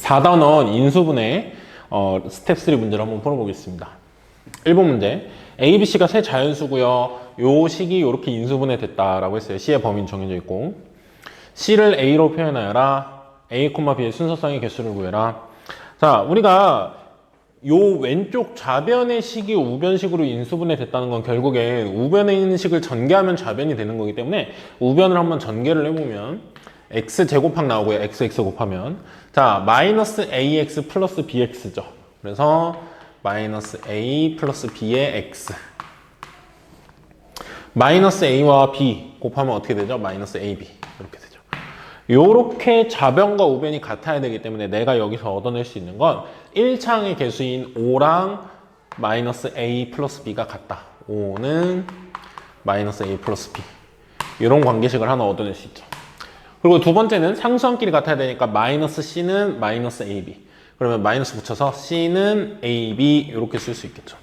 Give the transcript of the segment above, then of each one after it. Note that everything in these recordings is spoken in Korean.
4단원 인수분해 스텝 3 문제를 한번 풀어보겠습니다. 1번 문제. A, B, C가 세 자연수고요. 요 식이 이렇게 인수분해 됐다라고 했어요. C의 범위는 정해져 있고. C를 A로 표현하여라. A, B의 순서상의 개수를 구해라. 자, 우리가 요 왼쪽 좌변의 식이 우변식으로 인수분해 됐다는 건 결국에 우변에 있는 식을 전개하면 좌변이 되는 거기 때문에 우변을 한번 전개를 해보면 x제곱항 나오고요. x 곱하면 자 마이너스 ax 플러스 bx죠. 그래서 마이너스 a 플러스 b의 x 마이너스 a와 b 곱하면 어떻게 되죠? 마이너스 ab 이렇게 되죠. 요렇게 좌변과 우변이 같아야 되기 때문에 내가 여기서 얻어낼 수 있는 건 1차항의 개수인 5랑 마이너스 a 플러스 b가 같다. 5는 마이너스 a 플러스 b 이런 관계식을 하나 얻어낼 수 있죠. 그리고 두 번째는 상수함끼리 같아야 되니까 마이너스 c는 마이너스 ab 그러면 마이너스 붙여서 c는 ab 이렇게 쓸 수 있겠죠.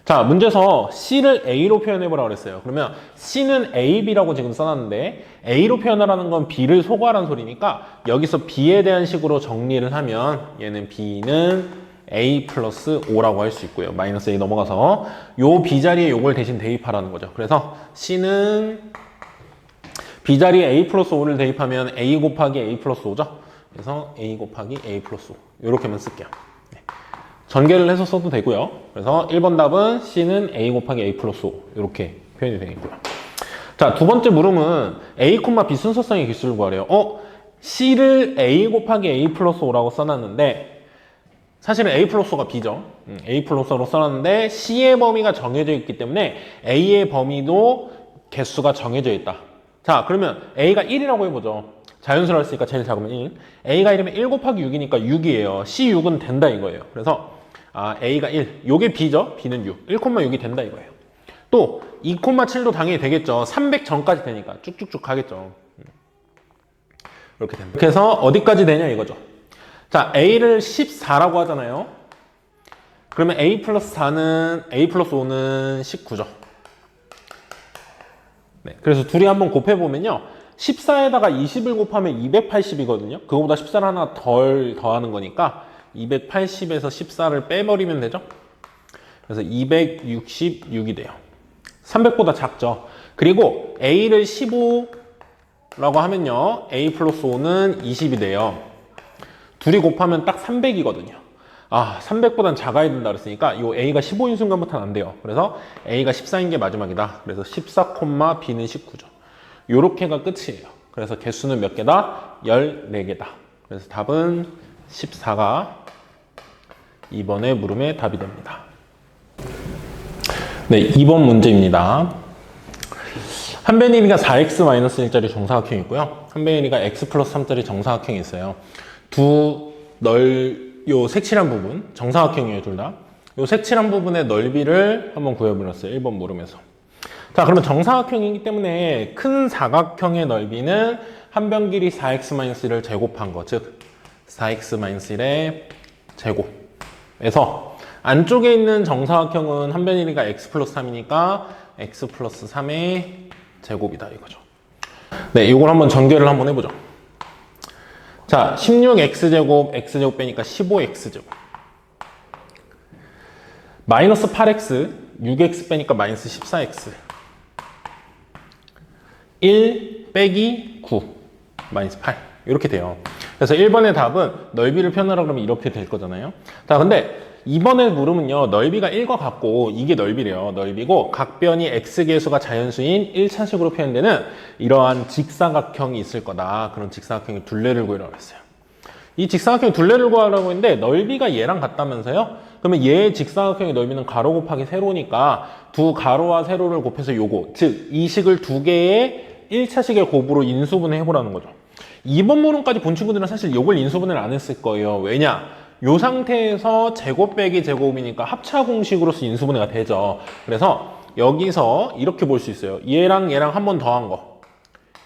자, 문제에서 C를 A로 표현해보라고 그랬어요. 그러면 C는 AB라고 지금 써놨는데 A로 표현하라는 건 B를 소거하라는 소리니까 여기서 B에 대한 식으로 정리를 하면 얘는 B는 A 플러스 5라고 할 수 있고요. 마이너스 A 넘어가서 요 B 자리에 요걸 대신 대입하라는 거죠. 그래서 C는 B 자리에 A 플러스 5를 대입하면 A 곱하기 A 플러스 5죠. 그래서 A 곱하기 A 플러스 5 이렇게만 쓸게요. 전개를 해서 써도 되고요. 그래서 1번 답은 C는 A 곱하기 A 플러스 5 이렇게 표현이 되겠고요. 자, 두 번째 물음은 A, B 순서상의 개수를 구하래요. C를 A 곱하기 A 플러스 5라고 써놨는데 사실은 A 플러스 5가 B죠. A 플러스 5로 써놨는데 C의 범위가 정해져 있기 때문에 A의 범위도 개수가 정해져 있다. 자, 그러면 A가 1이라고 해보죠. 자연수로 했으니까 제일 작으면 1. A가 1이면 1 곱하기 6이니까 6이에요. C6은 된다 이거예요. 그래서 A가 1. 요게 B죠. B는 6. 1,6이 된다 이거예요. 또 2,7도 당연히 되겠죠. 300 전까지 되니까 쭉쭉쭉 가겠죠. 이렇게 됩니다. 그래서 어디까지 되냐 이거죠. 자, A를 14라고 하잖아요. 그러면 A 플러스 4는 A 플러스 5는 19죠. 네, 그래서 둘이 한번 곱해보면요. 14에다가 20을 곱하면 280이거든요. 그거보다 14를 하나 덜 더하는 거니까 280에서 14를 빼버리면 되죠. 그래서 266이 돼요. 300보다 작죠. 그리고 A를 15라고 하면요. A 플러스 5는 20이 돼요. 둘이 곱하면 딱 300이거든요. 300보단 작아야 된다 그랬으니까 이 A가 15인 순간부터는 안 돼요. 그래서 A가 14인 게 마지막이다. 그래서 14, B는 19죠. 요렇게가 끝이에요. 그래서 개수는 몇 개다? 14개다. 그래서 답은 14가 2번의 물음의 답이 됩니다. 네, 2번 문제입니다. 한 변의 길이가 4x-1짜리 정사각형이 있고요. 한 변의 길이가 x 플러스 3짜리 정사각형이 있어요. 요 색칠한 부분, 정사각형이에요, 둘 다. 요 색칠한 부분의 넓이를 한번 구해버렸어요. 1번 물음에서. 자, 그러면 정사각형이기 때문에 큰 사각형의 넓이는 한 변 길이 4x-1을 제곱한 거, 즉 4x-1의 제곱에서 안쪽에 있는 정사각형은 한 변 길이가 x 플러스 3이니까 x 플러스 3의 제곱이다 이거죠. 네, 이걸 한번 전개를 한번 해보죠. 자, 16x제곱, x제곱 빼니까 15x제곱. 마이너스 8x, 6x 빼니까 마이너스 14x. 1 빼기 9, 마이너스 8. 이렇게 돼요. 그래서 1번의 답은 넓이를 표현하라 그러면 이렇게 될 거잖아요. 자, 근데 2번의 물음은요, 넓이가 1과 같고, 이게 넓이래요. 넓이고, 각 변이 x개수가 자연수인 1차식으로 표현되는 이러한 직사각형이 있을 거다. 그런 직사각형의 둘레를 구하라고 했어요. 이 직사각형의 둘레를 구하라고 했는데, 넓이가 얘랑 같다면서요? 그러면 얘의 직사각형의 넓이는 가로 곱하기 세로니까, 두 가로와 세로를 곱해서 요거, 즉, 이 식을 두 개의 1차식의 곱으로 인수분해 해보라는 거죠. 2번 물음까지 본 친구들은 사실 요걸 인수분해를 안 했을 거예요. 왜냐? 요 상태에서 제곱 빼기 제곱이니까 합차 공식으로서 인수분해가 되죠. 그래서 여기서 이렇게 볼 수 있어요. 얘랑 얘랑 한 번 더한 거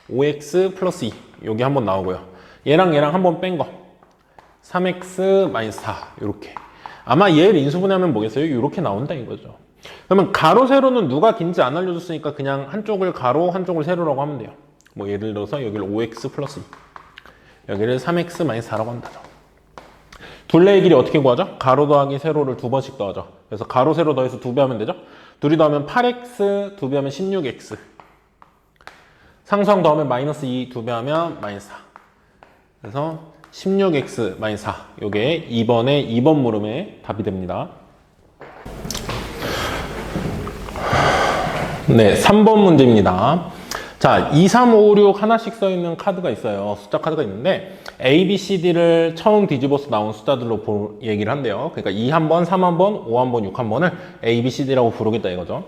5x 플러스 2 여기 한 번 나오고요. 얘랑 얘랑 한 번 뺀 거 3x 마이너스 4 이렇게. 아마 얘를 인수분해하면 뭐겠어요? 이렇게 나온다 이거죠. 그러면 가로 세로는 누가 긴지 안 알려줬으니까 그냥 한쪽을 가로 한쪽을 세로라고 하면 돼요. 뭐 예를 들어서 여기를 5x 플러스 2 여기를 3x 마이너스 4라고 한다죠. 둘레의 길이 어떻게 구하죠? 가로 더하기 세로를 두 번씩 더하죠. 그래서 가로 세로 더해서 2배 하면 되죠. 둘이 더하면 8x, 2배 하면 16x. 상수항 더하면 마이너스 2, 2배 하면 마이너스 4. 그래서 16x 마이너스 4. 요게 2번의 2번 물음의 답이 됩니다. 네, 3번 문제입니다. 자, 2, 3, 5, 6 하나씩 써있는 카드가 있어요. 숫자 카드가 있는데 A, B, C, D를 처음 뒤집어서 나온 숫자들로 얘기를 한대요. 그러니까 2 한 번, 3 한 번, 5 한 번, 6 한 번을 A, B, C, D라고 부르겠다 이거죠.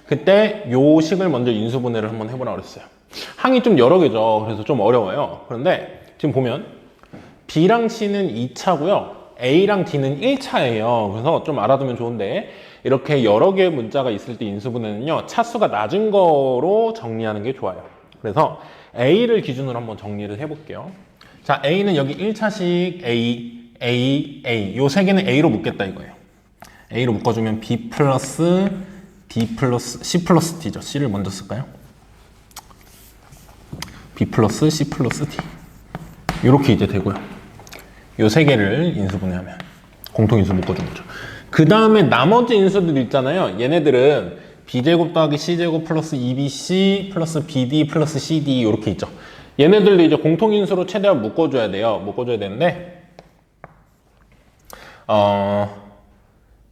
그때 요 식을 먼저 인수분해를 한번 해보라고 그랬어요. 항이 좀 여러 개죠. 그래서 좀 어려워요. 그런데 지금 보면 B랑 C는 2차고요. A랑 D는 1차예요. 그래서 좀 알아두면 좋은데 이렇게 여러 개의 문자가 있을 때 인수분해는요. 차수가 낮은 거로 정리하는 게 좋아요. 그래서 A를 기준으로 한번 정리를 해볼게요. 자, A는 여기 1차식 A 요 세 개는 A로 묶겠다 이거예요. A로 묶어주면 B 플러스 D 플러스 C 플러스 D죠. C를 먼저 쓸까요? B 플러스 C 플러스 D 이렇게 이제 되고요. 요 세 개를 인수분해하면 공통인수 묶어준 거죠. 그 다음에 나머지 인수들 있잖아요. 얘네들은 B제곱 더하기 C제곱 플러스 2BC 플러스 BD 플러스 CD 이렇게 있죠. 얘네들도 이제 공통인수로 최대한 묶어줘야 돼요. 묶어줘야 되는데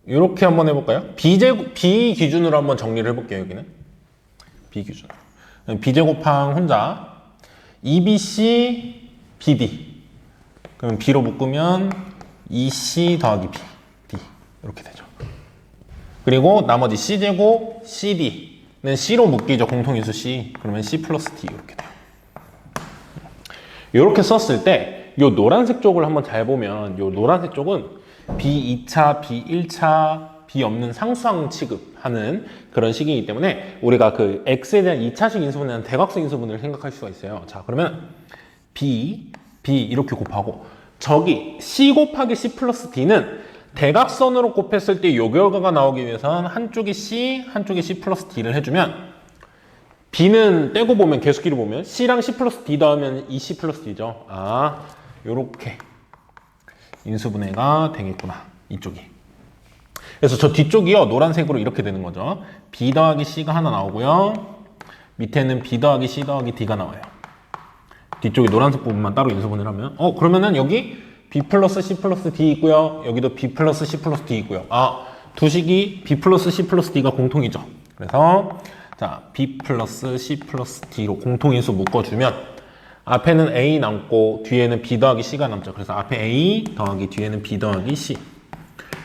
이렇게 한번 해볼까요? B 기준으로 한번 정리를 해볼게요. 여기는 B 기준으로 B제곱항 혼자 2BC BD 그럼 B로 묶으면 2C 더하기 B D 이렇게 되죠. 그리고 나머지 C제곱 CD는 C로 묶이죠. 공통인수 C 그러면 C 플러스 D 이렇게 돼요. 이렇게 썼을 때 이 노란색 쪽을 한번 잘 보면 이 노란색 쪽은 B2차, B1차, B 없는 상수항 취급하는 그런 식이기 때문에 우리가 그 X에 대한 2차식 인수분해는 대각선 인수분해를 생각할 수가 있어요. 자, 그러면 B 이렇게 곱하고 저기 C 곱하기 C 플러스 D는 대각선으로 곱했을 때 요 결과가 나오기 위해서는 한쪽이 C, 한쪽이 C 플러스 D를 해주면 B는 떼고 보면 계수끼리 보면 C랑 C 플러스 D 더하면 2C 플러스 D죠. 아, 요렇게 인수분해가 되겠구나. 이쪽이. 그래서 저 뒤쪽이요. 노란색으로 이렇게 되는 거죠. B 더하기 C가 하나 나오고요. 밑에는 B 더하기 C 더하기 D가 나와요. 뒤쪽에 노란색 부분만 따로 인수분해를 하면 그러면은 여기 B 플러스 C 플러스 D 있고요. 여기도 B 플러스 C 플러스 D 있고요. 아, 두 식이 B 플러스 C 플러스 D가 공통이죠. 그래서 자, B 플러스 C 플러스 D로 공통인수 묶어주면 앞에는 A 남고 뒤에는 B 더하기 C가 남죠. 그래서 앞에 A 더하기 뒤에는 B 더하기 C.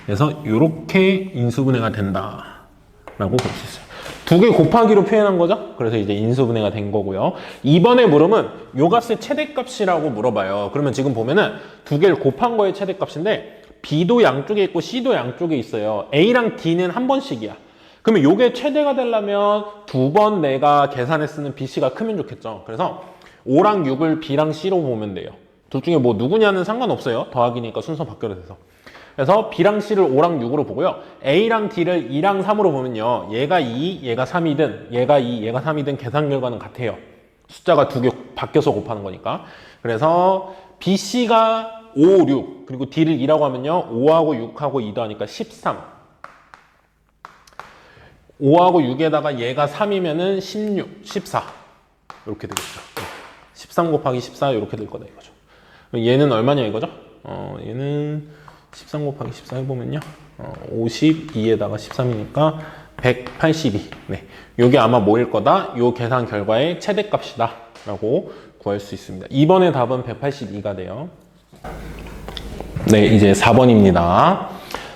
그래서 이렇게 인수분해가 된다라고 볼 수 있어요. 두 개 곱하기로 표현한 거죠. 그래서 이제 인수분해가 된 거고요. 이번에 물음은 요 값의 최대값이라고 물어봐요. 그러면 지금 보면은 두 개를 곱한 거의 최대값인데 B도 양쪽에 있고 C도 양쪽에 있어요. A랑 D는 한 번씩이야. 그러면 요게 최대가 되려면 두 번 내가 계산에 쓰는 BC가 크면 좋겠죠. 그래서 5랑 6을 B랑 C로 보면 돼요. 둘 중에 뭐 누구냐는 상관없어요. 더하기니까 순서 바뀌어야 돼서. 그래서 B랑 C를 5랑 6으로 보고요. A랑 D를 2랑 3으로 보면요. 얘가 2, 얘가 3이든 얘가 2, 얘가 3이든 계산 결과는 같아요. 숫자가 두 개 바뀌어서 곱하는 거니까. 그래서 BC가 5, 6 그리고 D를 2라고 하면요. 5하고 6하고 2 더하니까 13. 5하고 6에다가 얘가 3이면은 16, 14 이렇게 되겠죠. 13 곱하기 14 이렇게 될 거다 이거죠. 얘는 얼마냐 이거죠? 얘는 13 곱하기 14 해보면요. 52에다가 13이니까 182. 네, 요게 아마 뭐일 거다? 요 계산 결과의 최대값이다 라고 구할 수 있습니다. 이번의 답은 182가 돼요. 네, 이제 4번입니다.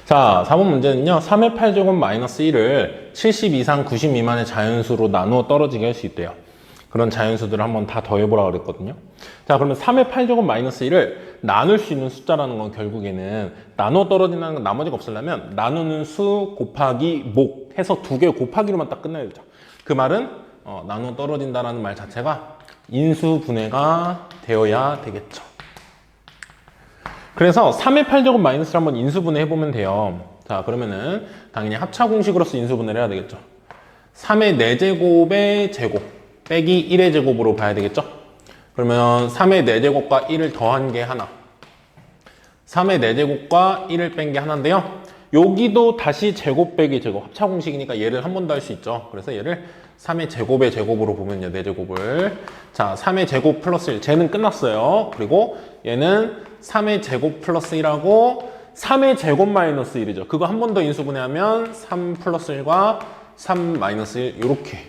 자, 4번 문제는요. 3의 8제곱 마이너스 1을 70 이상 90 미만의 자연수로 나누어 떨어지게 할 수 있대요. 그런 자연수들을 한번 다 더해보라 그랬거든요. 자, 그러면 3의 8제곱 마이너스 1을 나눌 수 있는 숫자라는 건 결국에는 나누어 떨어진다는 건 나머지가 없으려면 나누는 수 곱하기 목 해서 두 개 곱하기로만 딱 끝나야 되죠. 그 말은 나누어 떨어진다라는 말 자체가 인수분해가 되어야 되겠죠. 그래서 3의 8제곱 마이너스를 한번 인수분해 해보면 돼요. 자, 그러면은 당연히 합차 공식으로서 인수분해를 해야 되겠죠. 3의 4제곱의 제곱 빼기 1의 제곱으로 봐야 되겠죠. 그러면 3의 4제곱과 1을 더한 게 하나, 3의 4제곱과 1을 뺀 게 하나인데요. 여기도 다시 제곱 빼기 제곱 합차 공식이니까 얘를 한 번 더 할 수 있죠. 그래서 얘를 3의 제곱의 제곱으로 보면요. 4제곱을. 자, 3의 제곱 플러스 1. 쟤는 끝났어요. 그리고 얘는 3의 제곱 플러스 1하고 3의 제곱 마이너스 1이죠. 그거 한 번 더 인수분해하면 3 플러스 1과 3 마이너스 1 이렇게.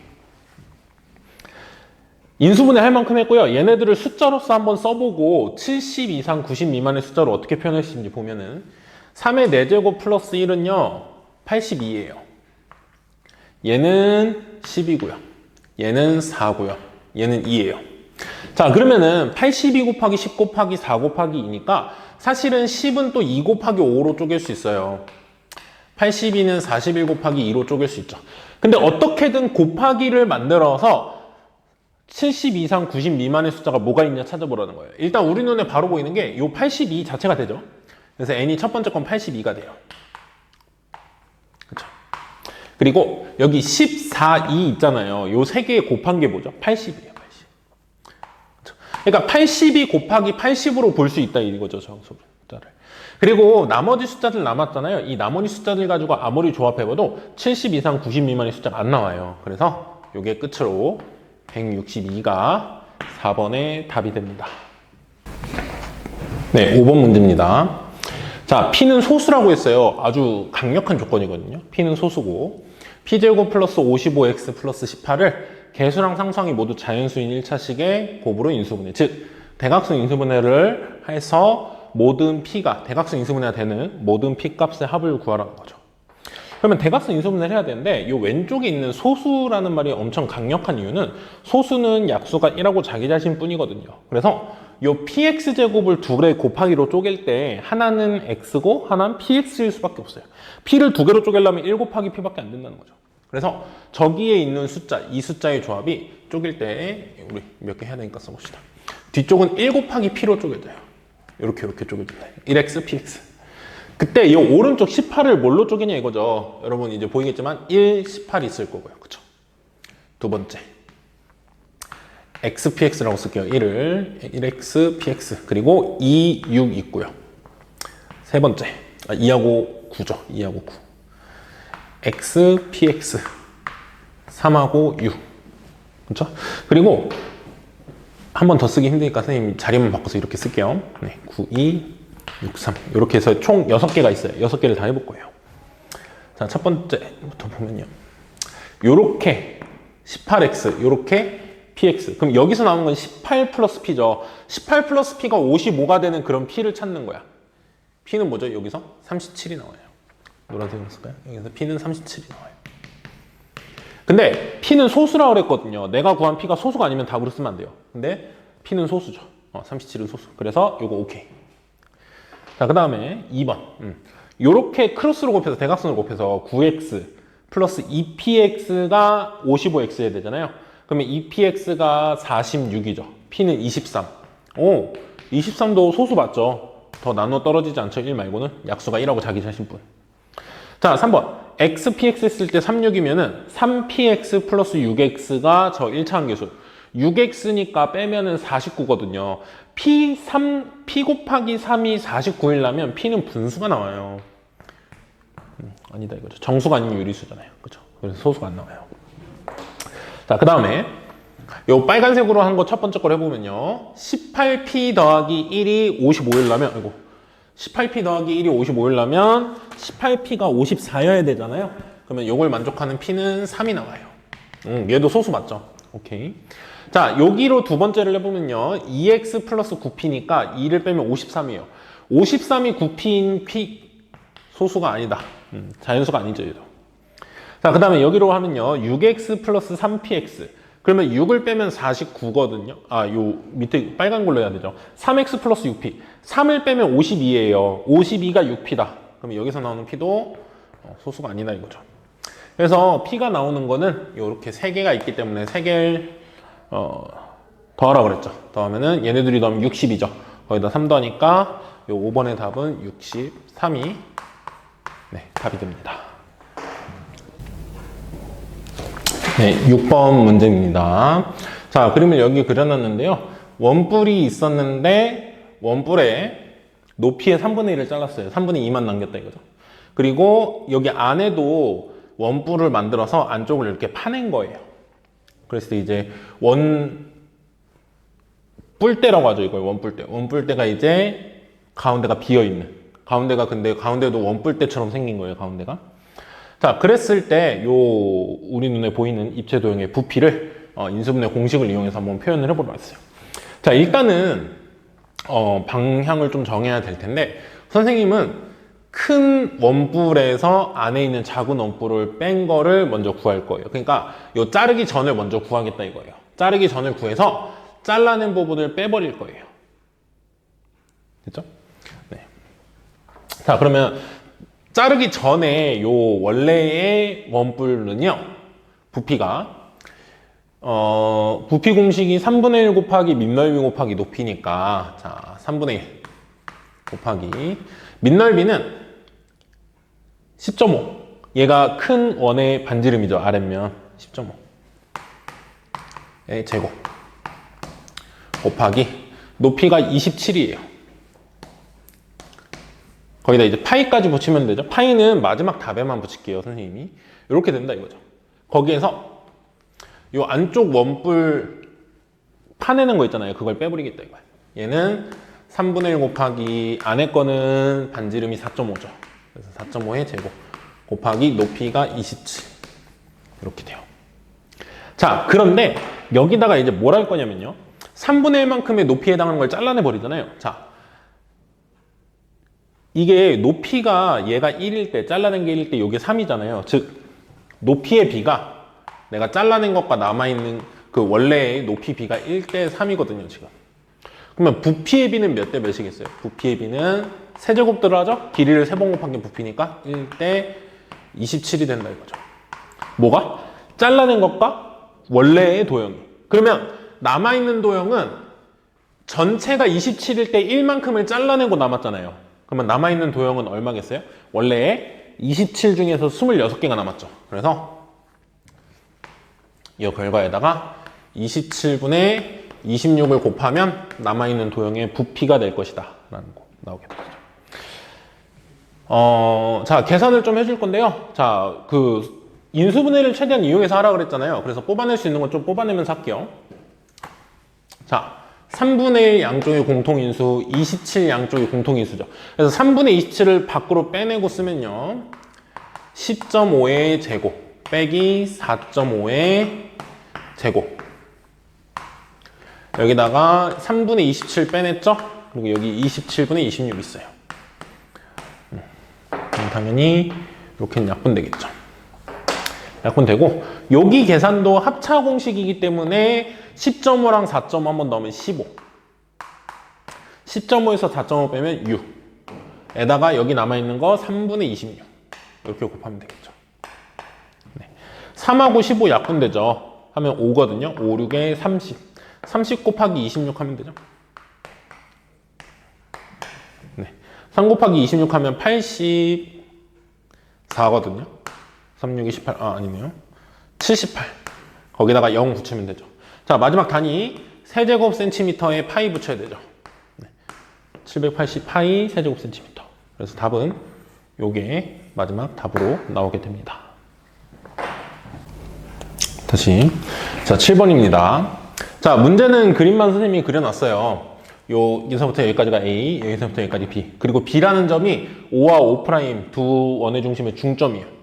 인수분해 할 만큼 했고요. 얘네들을 숫자로서 한번 써보고 70 이상 90 미만의 숫자로 어떻게 표현할 수 있는지 보면은 3의 4제곱 플러스 1은요 82예요. 얘는 10이고요. 얘는 4고요. 얘는 2예요. 자, 그러면은 82 곱하기 10 곱하기 4 곱하기 2니까 사실은 10은 또 2 곱하기 5로 쪼갤 수 있어요. 82는 41 곱하기 2로 쪼갤 수 있죠. 근데 어떻게든 곱하기를 만들어서 70 이상 90 미만의 숫자가 뭐가 있냐 찾아보라는 거예요. 일단 우리 눈에 바로 보이는 게 이 82 자체가 되죠. 그래서 n이 첫 번째 건 82가 돼요. 그렇죠? 그리고 여기 14, 2 있잖아요. 요 세 개 곱한 게 뭐죠? 80이에요. 80. 그렇죠? 그러니까 82 곱하기 80으로 볼 수 있다 이거죠. 저 숫자를. 그리고 나머지 숫자들 남았잖아요. 이 나머지 숫자들 가지고 아무리 조합해봐도 70 이상 90 미만의 숫자가 안 나와요. 그래서 요게 끝으로 162가 4번의 답이 됩니다. 네, 5번 문제입니다. 자, P는 소수라고 했어요. 아주 강력한 조건이거든요. P는 소수고 P제곱 플러스 55X 플러스 18을 개수랑 상수항이 모두 자연수인 1차식의 곱으로 인수분해. 즉, 대각선 인수분해를 해서 모든 P가 대각선 인수분해가 되는 모든 P 값의 합을 구하라는 거죠. 그러면 대각선 인수분해를 해야 되는데 이 왼쪽에 있는 소수라는 말이 엄청 강력한 이유는 소수는 약수가 1하고 자기 자신 뿐이거든요. 그래서 이 px제곱을 두 개 곱하기로 쪼갤 때 하나는 x고 하나는 px일 수밖에 없어요. p를 두 개로 쪼개려면 1 곱하기 p밖에 안 된다는 거죠. 그래서 저기에 있는 숫자, 이 숫자의 조합이 쪼갤 때 우리 몇 개 해야 되니까 써봅시다. 뒤쪽은 1 곱하기 p로 쪼개져요. 이렇게 쪼개져요. 1x, px. 그때 이 오른쪽 18을 뭘로 쪼개냐 이거죠. 여러분 이제 보이겠지만 1, 18이 있을 거고요. 그쵸? 두 번째. xpx라고 쓸게요. 1을 1x, px. 그리고 2, 6 있고요. 세 번째. 2하고 9죠. 2하고 9. x, px. 3하고 6. 그쵸? 그리고 한 번 더 쓰기 힘드니까 선생님 자리만 바꿔서 이렇게 쓸게요. 네, 9, 2, 6, 3 이렇게 해서 총 6개가 있어요. 6개를 다 해볼 거예요. 자, 첫 번째부터 보면요. 요렇게 18x, 요렇게 px. 그럼 여기서 나오는 건 18 플러스 p죠. 18 플러스 p가 55가 되는 그런 p를 찾는 거야. p는 뭐죠? 여기서 37이 나와요. 노란색으로 쓸까요? 여기서 p는 37이 나와요. 근데 p는 소수라고 그랬거든요. 내가 구한 p가 소수가 아니면 답으로 쓰면 안 돼요. 근데 p는 소수죠. 37은 소수. 그래서 요거 오케이. 자, 그 다음에 2번. 요렇게 크로스로 곱해서 대각선으로 곱해서 9x 플러스 2px가 55x 해야 되잖아요. 그러면 2px가 46이죠. p는 23. 오, 23도 소수 맞죠? 더 나눠 떨어지지 않죠? 1 말고는. 약수가 1하고 자기 자신뿐. 자, 3번. xpx 했을 때 36이면은 3px 플러스 6x가 저 1차항 계수. 6x니까 빼면은 49거든요. p 곱하기 3이 49이라면 p는 분수가 나와요. 아니다 이거죠. 정수가 아닌 유리수잖아요. 그렇죠? 그래서 소수가 안 나와요. 자, 그 다음에 요 빨간색으로 한 거 첫 번째 걸 해보면요. 18p 더하기 1이 55일라면 아이고 18p 더하기 1이 55일라면 18p가 54여야 되잖아요. 그러면 요걸 만족하는 p는 3이 나와요. 얘도 소수 맞죠? 오케이. 자, 여기로 두 번째를 해보면요. 2x 플러스 9p니까 2를 빼면 53이에요. 53이 9p인 p 소수가 아니다. 자연수가 아니죠, 얘도. 자, 그 다음에 여기로 하면요. 6x 플러스 3px. 그러면 6을 빼면 49거든요. 아, 요 밑에 빨간 걸로 해야 되죠. 3x 플러스 6p. 3을 빼면 52예요. 52가 6p다. 그러면 여기서 나오는 p도 소수가 아니다 이거죠. 그래서 p가 나오는 거는 이렇게 3개가 있기 때문에 3개를 더하라고 그랬죠. 더하면은 얘네들이 더하면 60이죠. 거기다 3 더하니까 요 5번의 답은 63이 네, 답이 됩니다. 네, 6번 문제입니다. 자, 그림을 여기 그려놨는데요. 원뿔이 있었는데 원뿔에 높이의 3분의 1을 잘랐어요. 3분의 2만 남겼다 이거죠. 그리고 여기 안에도 원뿔을 만들어서 안쪽을 이렇게 파낸 거예요. 그래서 이제 원뿔대라고 하죠. 이걸 원뿔대. 원뿔대가 이제 가운데가 비어있는. 가운데가 근데 가운데도 원뿔대처럼 생긴 거예요. 가운데가. 자, 그랬을 때 요 우리 눈에 보이는 입체 도형의 부피를 인수분해 공식을 이용해서 한번 표현을 해보도록 했어요. 자, 일단은 방향을 좀 정해야 될 텐데 선생님은 큰 원뿔에서 안에 있는 작은 원뿔을 뺀 거를 먼저 구할 거예요. 그러니까 요 자르기 전을 먼저 구하겠다 이거예요. 자르기 전을 구해서 잘라낸 부분을 빼버릴 거예요. 됐죠? 네. 자, 그러면 자르기 전에 요 원래의 원뿔은요, 부피가 부피 공식이 3분의 1 곱하기 밑넓이 곱하기 높이니까, 자, 3분의 1 곱하기 밑넓이는 10.5. 얘가 큰 원의 반지름이죠. 아랫면 10.5의 제곱 곱하기 높이가 27이에요. 거기다 이제 파이까지 붙이면 되죠. 파이는 마지막 답에만 붙일게요, 선생님이. 이렇게 된다 이거죠. 거기에서 이 안쪽 원뿔 파내는 거 있잖아요. 그걸 빼버리겠다 이거야. 얘는 3분의 1 곱하기 안에 거는 반지름이 4.5죠. 그래서 4.5의 제곱 곱하기 높이가 27. 이렇게 돼요. 자, 그런데 여기다가 이제 뭘 할 거냐면요. 3분의 1만큼의 높이에 해당하는 걸 잘라내 버리잖아요. 자, 이게 높이가 얘가 1일 때, 잘라낸 게 1일 때 이게 3이잖아요. 즉, 높이의 비가 내가 잘라낸 것과 남아있는 그 원래의 높이 비가 1대 3이거든요, 지금. 그러면 부피의 비는 몇 대 몇이겠어요? 부피의 비는 세제곱 들어가죠? 길이를 3번 곱한 게 부피니까 1대 27이 된다 이거죠. 뭐가? 잘라낸 것과 원래의 도형이. 그러면 남아있는 도형은 전체가 27일 때 1만큼을 잘라내고 남았잖아요. 그러면 남아있는 도형은 얼마겠어요? 원래의 27 중에서 26개가 남았죠. 그래서 이 결과에다가 27분의 26을 곱하면 남아있는 도형의 부피가 될 것이다 라는 거 나오게 되죠. 자, 계산을 좀 해줄 건데요. 자, 그 인수분해를 최대한 이용해서 하라 그랬잖아요. 그래서 뽑아낼 수 있는 건 좀 뽑아내면서 할게요. 자, 3분의 1 양쪽의 공통인수, 27 양쪽의 공통인수죠. 그래서 3분의 27을 밖으로 빼내고 쓰면요. 10.5의 제곱 빼기 4.5의 제곱. 여기다가 3분의 27 빼냈죠? 그리고 여기 27분의 26 있어요. 당연히 이렇게는 약분되겠죠. 약분되고 여기 계산도 합차 공식이기 때문에 10.5랑 4.5 한번 넣으면 15. 10.5에서 4.5 빼면 6. 에다가 여기 남아있는 거 3분의 26. 이렇게 곱하면 되겠죠. 네. 3하고 15 약분되죠. 하면 5거든요. 5, 6에 30. 30 곱하기 26 하면 되죠. 네. 3 곱하기 26 하면 84거든요. 3, 6, 28. 아, 아니네요. 78. 거기다가 0 붙이면 되죠. 자, 마지막 단위 세제곱 센티미터에 파이 붙여야 되죠. 네. 780 파이 세제곱 센티미터. 그래서 답은 요게 마지막 답으로 나오게 됩니다. 다시. 자, 7번입니다. 자, 문제는 그림만 선생님이 그려놨어요. 여기서부터 여기까지가 A, 여기서부터 여기까지 B. 그리고 B라는 점이 O와 O' 두 원의 중심의 중점이에요.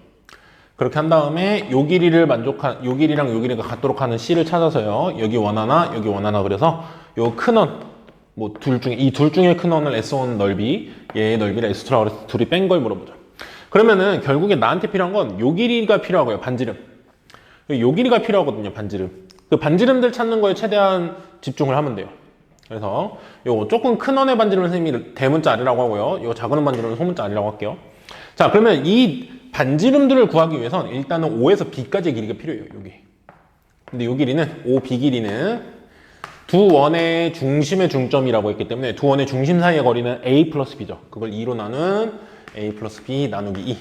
그렇게 한 다음에 요 길이랑 요 길이가 같도록 하는 C를 찾아서요. 여기 원 하나, 여기 원 하나 그래서 요 큰 원, 뭐 이 둘 중에 큰 원을 S1 넓이, 얘의 넓이를 S2라고 해서 둘이 뺀 걸 물어보죠. 그러면은 결국에 나한테 필요한 건 요 길이가 필요하고요. 반지름. 요 길이가 필요하거든요. 반지름. 그 반지름들 찾는 거에 최대한 집중을 하면 돼요. 그래서 요 조금 큰 원의 반지름은 선생님이 대문자 아래라고 하고요. 요 작은 원 반지름은 소문자 아래라고 할게요. 자, 그러면 이 반지름들을 구하기 위해선 일단은 O에서 B까지의 길이가 필요해요. 여기. 근데 요 길이는 O, B 길이는 두 원의 중심의 중점이라고 했기 때문에 두 원의 중심 사이의 거리는 A 플러스 B죠. 그걸 2로 나눈 A 플러스 B 나누기 2.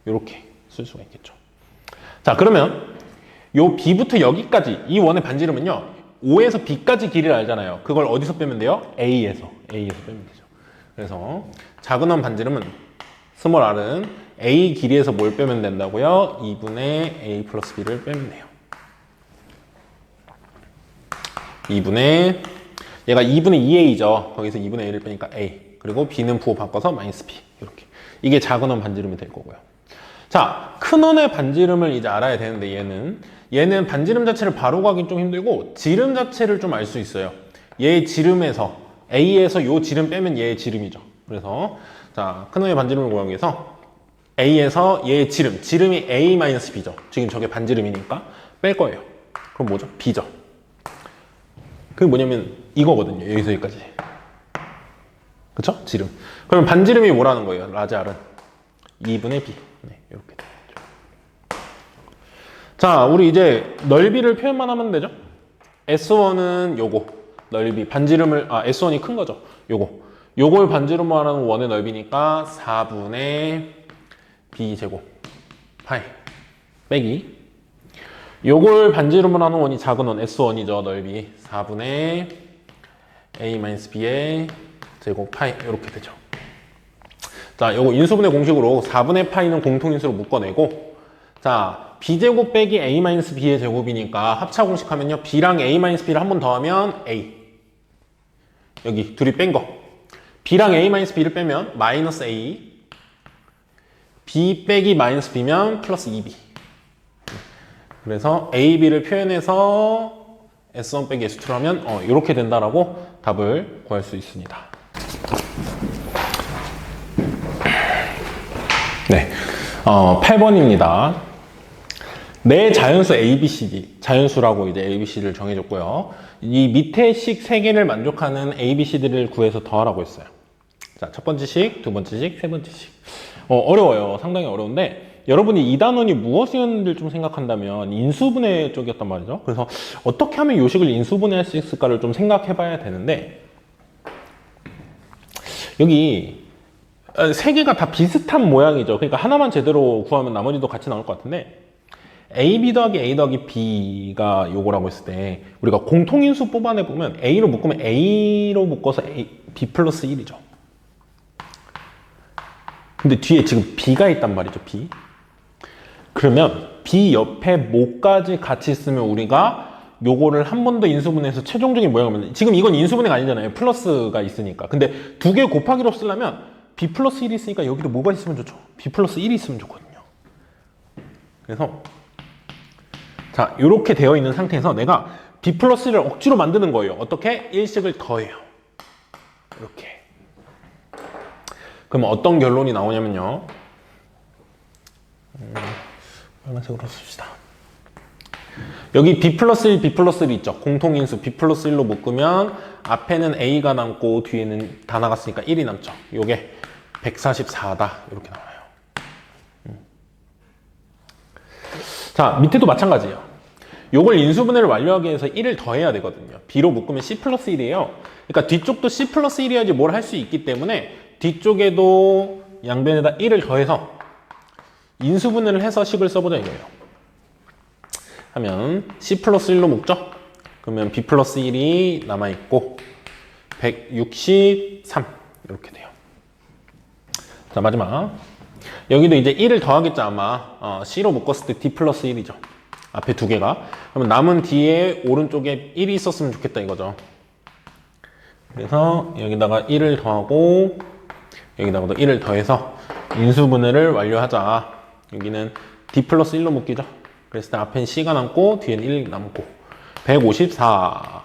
이렇게 쓸 수가 있겠죠. 자, 그러면 요 B부터 여기까지 이 원의 반지름은요. O에서 B까지 길이를 알잖아요. 그걸 어디서 빼면 돼요? A에서 빼면 되죠. 그래서 작은 원 반지름은 스몰 r은 a 길이에서 뭘 빼면 된다고요? 2분의 a 플러스 b를 빼면 돼요. 2분의 얘가 2분의 2a죠. 거기서 2분의 a를 빼니까 a. 그리고 b는 부호 바꿔서 마이너스 b. 이렇게. 이게 작은 원 반지름이 될 거고요. 자, 큰 원의 반지름을 이제 알아야 되는데 얘는 반지름 자체를 바로 가긴 좀 힘들고 지름 자체를 좀 알 수 있어요. 얘의 지름에서 a에서 요 지름 빼면 얘의 지름이죠. 그래서 자, 큰 원의 반지름을 구하기 위해서 a에서 얘의 지름이 a-b죠. 지금 저게 반지름이니까 뺄 거예요. 그럼 뭐죠? b죠. 그게 뭐냐면 이거거든요. 여기서 여기까지. 그쵸? 지름. 그럼 반지름이 뭐라는 거예요? 라지 R은 2분의 b. 네, 이렇게 되죠. 자, 우리 이제 넓이를 표현만 하면 되죠? S1은 요거 넓이 반지름을 S1이 큰 거죠. 요걸 반지름으로 하는 원의 넓이니까 4분의 b 제곱 파이 빼기 요걸 반지름으로 하는 원이 작은 원 S1이죠. 넓이 4분의 a-b의 제곱 파이 이렇게 되죠. 자, 요거 인수분해 공식으로 4분의 파이는 공통인수로 묶어내고 자, b제곱 빼기 a-b의 제곱이니까 합차 공식 하면요. b랑 a-b를 한 번 더하면 a 여기 둘이 뺀 거 b랑 a-b를 빼면 마이너스 a b 빼기 마이너스 b면 플러스 2b 그래서 a, b를 표현해서 S1 빼기 S2를 하면 이렇게 된다라고 답을 구할 수 있습니다. 네, 8번입니다. 내 자연수 ABCD, 자연수라고 이제 ABC를 정해줬고요. 이 밑에 식 3개를 만족하는 ABCD를 구해서 더하라고 했어요. 자, 첫 번째 식, 두 번째 식, 세 번째 식. 어려워요. 상당히 어려운데 여러분이 이 단원이 무엇이었는지를 좀 생각한다면 인수분해 쪽이었단 말이죠. 그래서 어떻게 하면 이 식을 인수분해할 수 있을까를 좀 생각해 봐야 되는데 여기 3개가 다 비슷한 모양이죠. 그러니까 하나만 제대로 구하면 나머지도 같이 나올 것 같은데 AB 더하기 A 더하기 B가 요거라고 했을 때 우리가 공통인수 뽑아내보면 A로 묶으면 A로 묶어서 B 플러스 1이죠. 근데 뒤에 지금 B가 있단 말이죠. B. 그러면 B 옆에 뭐까지 같이 쓰면 우리가 요거를 한 번 더 인수분해해서 최종적인 모양을 만들 지금 이건 인수분해가 아니잖아요. 플러스가 있으니까. 근데 두 개 곱하기로 쓰려면 B 플러스 1이 있으니까 여기도 뭐가 있으면 좋죠? B 플러스 1이 있으면 좋거든요. 그래서 자, 이렇게 되어 있는 상태에서 내가 B 플러스 1을 억지로 만드는 거예요. 어떻게? 1씩을 더해요. 이렇게. 그러면 어떤 결론이 나오냐면요. 빨간색으로 씁시다. 여기 B 플러스 1, B 플러스 1 있죠. 공통인수 B 플러스 1로 묶으면 앞에는 A가 남고 뒤에는 다 나갔으니까 1이 남죠. 요게 144다. 이렇게 나와요. 자, 밑에도 마찬가지예요. 요걸 인수분해를 완료하기 위해서 1을 더해야 되거든요. B로 묶으면 C 플러스 1이에요. 그러니까 뒤쪽도 C 플러스 1이어야지 뭘 할 수 있기 때문에 뒤쪽에도 양변에다 1을 더해서 인수분해를 해서 식을 써보자 이거예요. 하면 C 플러스 1로 묶죠? 그러면 B 플러스 1이 남아있고 163 이렇게 돼요. 자, 마지막 여기도 이제 1을 더하겠죠. 아마 C로 묶었을 때 D 플러스 1이죠. 앞에 두 개가. 그러면 남은 뒤에 오른쪽에 1이 있었으면 좋겠다 이거죠. 그래서 여기다가 1을 더하고 여기다가도 1을 더해서 인수분해를 완료하자. 여기는 D 플러스 1로 묶이죠. 그랬을 때 앞엔 C가 남고 뒤엔 1 남고 154.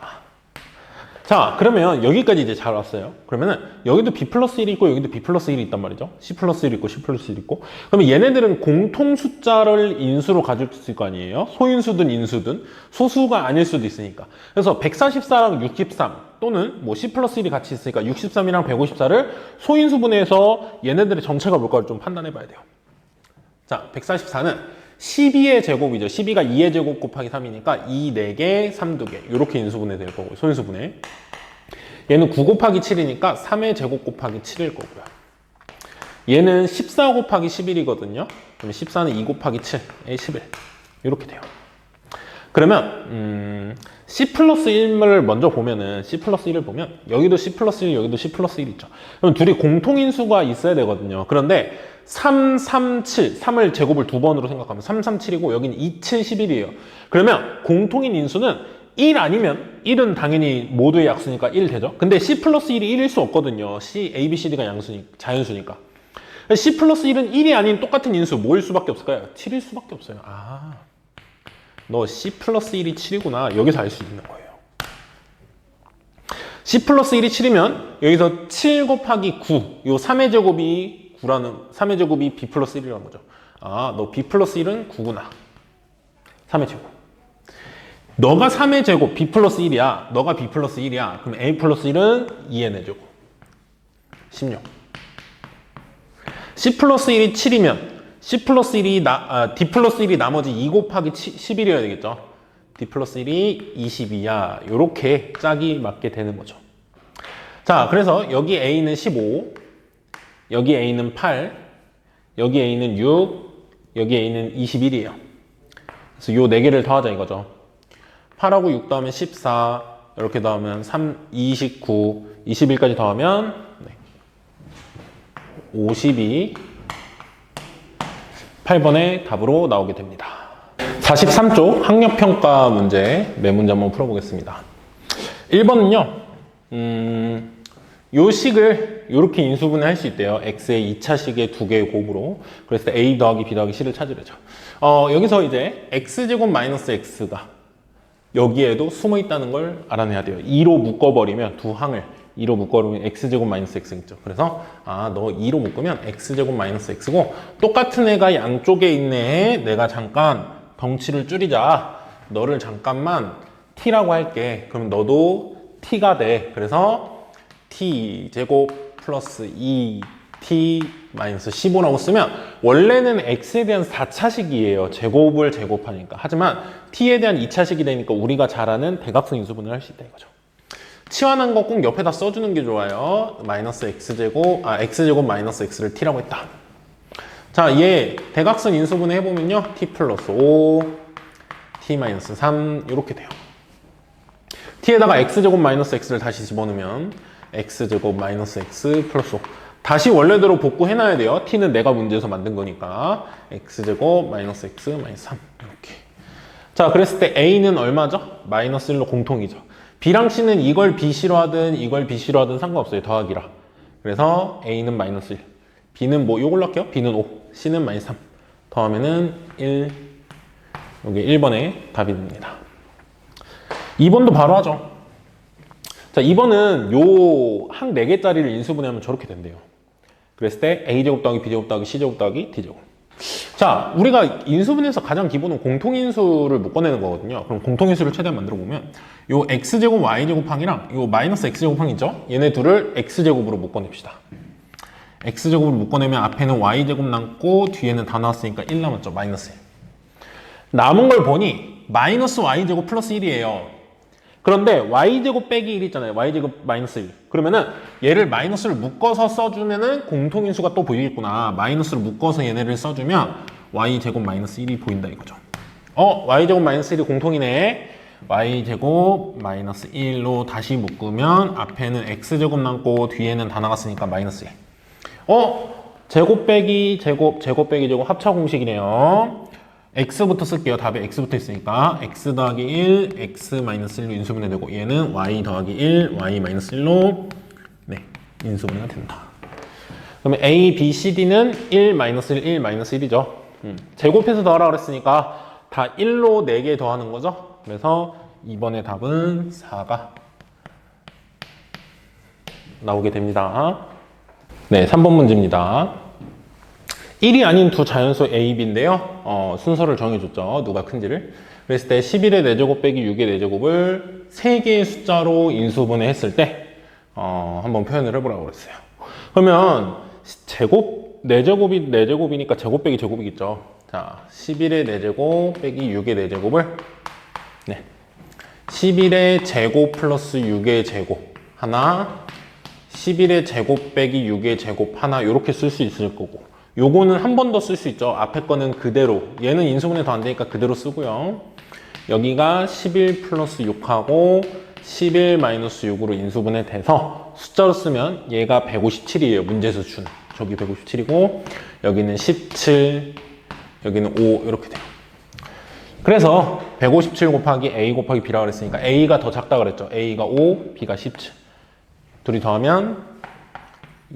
자, 그러면 여기까지 이제 잘 왔어요. 그러면은 여기도 B 플러스 1이 있고 여기도 B 플러스 1이 있단 말이죠. C 플러스 1이 있고 C 플러스 1이 있고. 그러면 얘네들은 공통 숫자를 인수로 가질 수 있을 거 아니에요. 소인수든 인수든 소수가 아닐 수도 있으니까. 그래서 144랑 63 또는 뭐 C 플러스 1이 같이 있으니까 63이랑 154를 소인수분해해서 얘네들의 정체가 뭘까를 좀 판단해 봐야 돼요. 자, 144는 12의 제곱이죠. 12가 2의 제곱 곱하기 3이니까 2, 4개, 3, 2개 이렇게 인수분해 될 거고요. 소인수분해. 얘는 9 곱하기 7이니까 3의 제곱 곱하기 7일 거고요. 얘는 14 곱하기 11이거든요. 그럼 14는 2 곱하기 7에 11 이렇게 돼요. 그러면 C 플러스 1을 먼저 보면은 C 플러스 1을 보면 여기도 C 플러스 1, 여기도 C 플러스 1 있죠. 그럼 둘이 공통인수가 있어야 되거든요. 그런데 3, 3, 7, 3을 제곱을 두 번으로 생각하면 3, 3, 7이고 여기는 2, 7, 11이에요. 그러면 공통인 인수는 1 아니면 1은 당연히 모두의 약수니까 1 되죠. 근데 C 플러스 1이 1일 수 없거든요. C, A, B, C, D가 자연수니까. C 플러스 1은 1이 아닌 똑같은 인수 뭐일 수밖에 없을까요? 7일 수밖에 없어요. 아, 너 C 플러스 1이 7이구나. 여기서 알 수 있는 거예요. C 플러스 1이 7이면 여기서 7 곱하기 9, 요 3의 제곱이 9라는 3의 제곱이 B 플러스 1이라는 거죠. 아, 너 B 플러스 1은 9구나. 3의 제곱. 너가 3의 제곱 B 플러스 1이야. 너가 B 플러스 1이야. 그럼 A 플러스 1은 2n의 제곱. 16. C 플러스 1이 7이면 C 플러스 1이 D 플러스 1이 나머지 2 곱하기 11이어야 되겠죠. D 플러스 1이 22야. 요렇게 짝이 맞게 되는 거죠. 자, 그래서 여기 A는 15, 여기 A는 8, 여기 A는 6, 여기 A는 21이에요. 그래서 요 4개를 더하자 이거죠. 8하고 6 더하면 14, 이렇게 더하면 3, 29, 21까지 더하면 52, 8번의 답으로 나오게 됩니다. 43쪽 학력평가 문제, 몇 문제 한번 풀어보겠습니다. 1번은요, 요 식을 이렇게 인수분해 할 수 있대요. x의 2차식의 두 개의 곱으로. 그랬을 때 a 더하기 b 더하기 c를 찾으려죠. 여기서 이제 x제곱 마이너스 x가 여기에도 숨어 있다는 걸 알아내야 돼요. 2로 묶어버리면 두 항을 2로 묶어버리면 x제곱 마이너스 x겠죠. 그래서 너 2로 묶으면 x제곱 마이너스 x고 똑같은 애가 양쪽에 있네. 내가 잠깐 덩치를 줄이자. 너를 잠깐만 t라고 할게. 그럼 너도 t가 돼. 그래서 t제곱 플러스 2t 마이너스 15라고 쓰면 원래는 x에 대한 4차식이에요. 제곱을 제곱하니까. 하지만 t에 대한 2차식이 되니까 우리가 잘 아는 대각선 인수분해를 할 수 있다 이거죠. 치환한 거 꼭 옆에다 써주는 게 좋아요. 마이너스 x제곱 마이너스 x를 t라고 했다. 자, 얘 대각선 인수분해 해보면요. t 플러스 5, t 마이너스 3 이렇게 돼요. t에다가 x제곱 마이너스 x를 다시 집어넣으면 x제곱 마이너스 x 플러스 5. 다시 원래대로 복구해놔야 돼요. t는 내가 문제에서 만든 거니까. x제곱 마이너스 x 마이너스 3 이렇게. 자, 그랬을 때 a는 얼마죠? 마이너스 1로 공통이죠. b랑 c는 이걸 bc로 하든 이걸 bc로 하든 상관없어요. 더하기라. 그래서 a는 마이너스 1. b는 뭐 요걸로 할게요. b는 5. c는 마이너스 3. 더하면은 1. 여기 1번에 답이 됩니다. 2번도 바로 하죠. 자, 2번은 요 항 4개짜리를 인수분해하면 저렇게 된대요. 그랬을 때 a제곱 더하기 b제곱 더하기 c제곱 더하기 d제곱. 자, 우리가 인수분해에서 가장 기본은 공통인수를 묶어내는 거거든요. 그럼 공통인수를 최대한 만들어보면 요 x제곱 y제곱항이랑 요 마이너스 x제곱항 있죠? 얘네 둘을 x제곱으로 묶어냅시다. x제곱으로 묶어내면 앞에는 y제곱 남고 뒤에는 다 나왔으니까 1 남았죠. 마이너스 1. 남은 걸 보니 마이너스 y제곱 플러스 1이에요. 그런데 y제곱 빼기 1 있잖아요. y제곱 마이너스 1. 그러면은 얘를 마이너스를 묶어서 써주면은 공통인수가 또 보이겠구나. 마이너스를 묶어서 얘네를 써주면 y제곱 마이너스 1이 보인다 이거죠. y제곱 마이너스 1이 공통이네. y제곱 마이너스 1로 다시 묶으면 앞에는 x제곱 남고 뒤에는 다 나갔으니까 마이너스 1. 제곱 빼기 제곱, 제곱 빼기 제곱 합차 공식이네요. x부터 쓸게요. 답에 x부터 있으니까 x 더하기 1, x 마이너스 1로 인수분해 되고 얘는 y 더하기 1, y 마이너스 1로 인수분해가 된다. 그러면 a, b, c, d는 1, 마이너스 1, 1, 마이너스 1이죠. 제곱해서 더하라 그랬으니까 다 1로 4개 더하는 거죠. 그래서 이번에 답은 4가 나오게 됩니다. 네, 3번 문제입니다. 1이 아닌 두 자연수 A, B인데요. 순서를 정해줬죠. 누가 큰지를. 그랬을 때 11의 4제곱 빼기 6의 4제곱을 3개의 숫자로 인수분해 했을 때 한번 표현을 해보라고 그랬어요. 그러면 제곱, 4제곱이 4제곱이니까 제곱 빼기 제곱이겠죠. 자, 11의 4제곱 빼기 6의 4제곱을 11의 제곱 플러스 6의 제곱 하나, 11의 제곱 빼기 6의 제곱 하나 이렇게 쓸 수 있을 거고 요거는 한 번 더 쓸 수 있죠. 앞에 거는 그대로. 얘는 인수분해 더 안 되니까 그대로 쓰고요. 여기가 11 플러스 6하고 11 마이너스 6으로 인수분해 돼서 숫자로 쓰면 얘가 157이에요. 문제에서 준. 저기 157이고 여기는 17, 여기는 5 이렇게 돼요. 그래서 157 곱하기 A 곱하기 B라고 그랬으니까 A가 더 작다 그랬죠. A가 5, B가 17. 둘이 더하면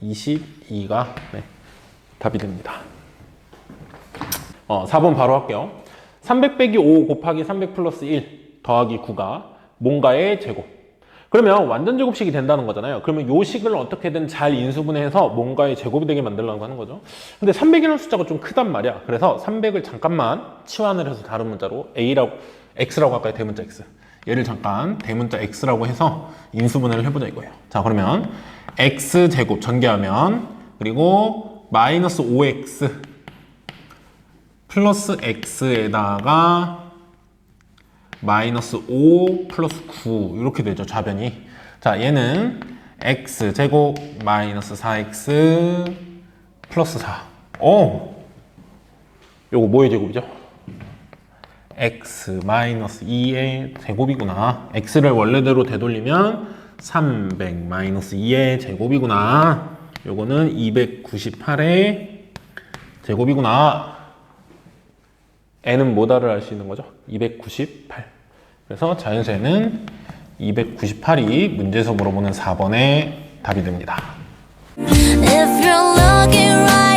22가 답이 됩니다. 4번 바로 할게요. 300 빼기 5 곱하기 300 플러스 1 더하기 9가 뭔가의 제곱. 그러면 완전 제곱식이 된다는 거잖아요. 그러면 요 식을 어떻게든 잘 인수분해해서 뭔가의 제곱이 되게 만들려고 하는 거죠. 근데 300이라는 숫자가 좀 크단 말이야. 그래서 300을 잠깐만 치환을 해서 다른 문자로 X라고 할까요? 대문자 X. 얘를 잠깐 대문자 X라고 해서 인수분해를 해보자 이거예요. 자, 그러면 X제곱 전개하면 그리고 마이너스 5X 플러스 X에다가 마이너스 5 플러스 9 이렇게 되죠. 좌변이. 자, 얘는 X제곱 마이너스 4X 플러스 4. 요거 뭐의 제곱이죠? X 마이너스 2의 제곱이구나. X를 원래대로 되돌리면 300 마이너스 2의 제곱이구나. 요거는 298의 제곱이구나. n은 뭐다를 알 수 있는 거죠? 298. 그래서 자연수에는 298이 문제에서 물어보는 4번의 답이 됩니다. If you're looking right